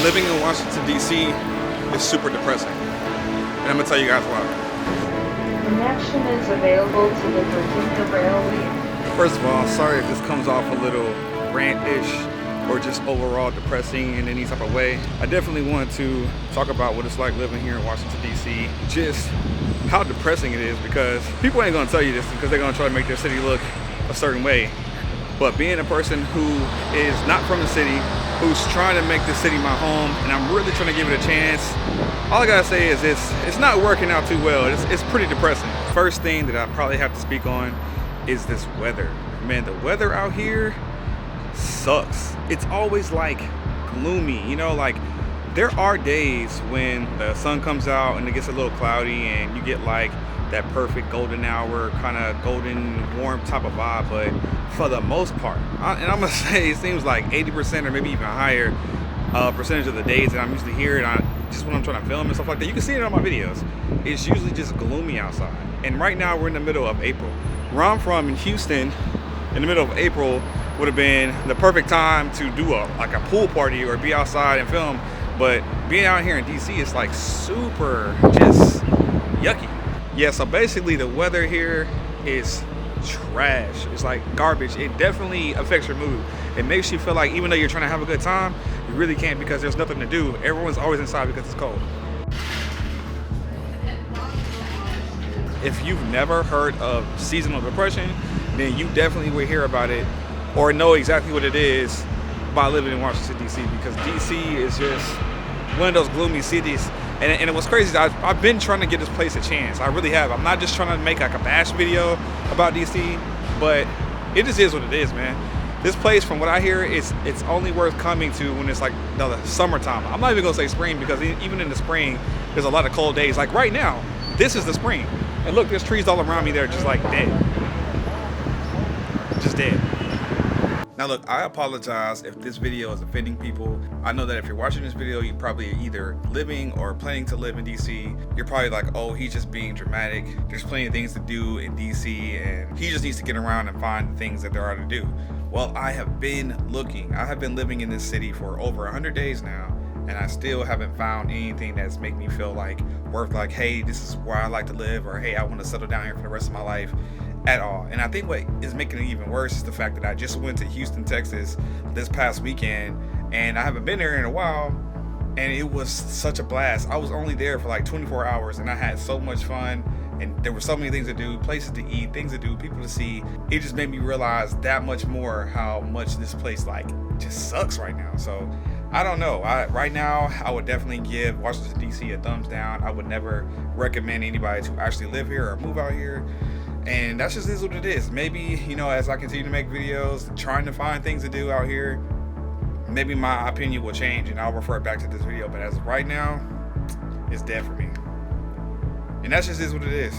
living in Washington, D.C. is super depressing. And I'm gonna tell you guys why. Connection is available to the Virginia Railway. First of all, sorry if this comes off a little rant-ish or just overall depressing in any type of way. I definitely want to talk about what it's like living here in Washington, D.C. Just how depressing it is, because people ain't gonna tell you this because they're gonna try to make their city look a certain way. But being a person who is not from the city, who's trying to make the city my home, and I'm really trying to give it a chance, all I gotta say is it's not working out too well. It's pretty depressing. First thing that I probably have to speak on is this weather. Man, the weather out here sucks. It's always like gloomy, you know, like there are days when the sun comes out and it gets a little cloudy and you get like that perfect golden hour, kind of golden warm type of vibe. But for the most part, and I'm gonna say it seems like 80% or maybe even higher percentage of the days that I'm usually here, and just when I'm trying to film and stuff like that, you can see it on my videos, it's usually just gloomy outside. And right now we're in the middle of April. Where I'm from in Houston, in the middle of April would have been the perfect time to do a pool party or be outside and film. But being out here in DC, it's like super just yucky. Yeah, so basically the weather here is trash. It's like garbage. It definitely affects your mood. It makes you feel like even though you're trying to have a good time, you really can't because there's nothing to do. Everyone's always inside because it's cold. If you've never heard of seasonal depression, then you definitely will hear about it or know exactly what it is by living in Washington, D.C. because D.C. is just one of those gloomy cities. And it was crazy. I've been trying to give this place a chance. I really have. I'm not just trying to make like a bash video about D.C., but it just is what it is, man. This place, from what I hear, it's only worth coming to when it's like the summertime. I'm not even gonna say spring because even in the spring, there's a lot of cold days. Like right now, this is the spring. And look, there's trees all around me that are just like dead. Just dead. Now look, I apologize if this video is offending people. I know that if you're watching this video, you probably are either living or planning to live in DC. You're probably like, oh, he's just being dramatic. There's plenty of things to do in DC and he just needs to get around and find the things that there are to do. Well, I have been looking. I have been living in this city for over 100 days now, and I still haven't found anything that's make me feel like worth like, hey, this is where I like to live, or hey, I want to settle down here for the rest of my life. At all. And I think what is making it even worse is the fact that I just went to Houston, Texas this past weekend, and I haven't been there in a while, and it was such a blast. I was only there for like 24 hours and I had so much fun, and there were so many things to do, places to eat, things to do, people to see. It just made me realize that much more how much this place like just sucks right now. So I don't know. Right now, I would definitely give Washington, D.C. a thumbs down. I would never recommend anybody to actually live here or move out here. And that's just is what it is. Maybe, you know, as I continue to make videos, trying to find things to do out here, maybe my opinion will change and I'll refer back to this video. But as of right now, it's dead for me. And that's just is what it is.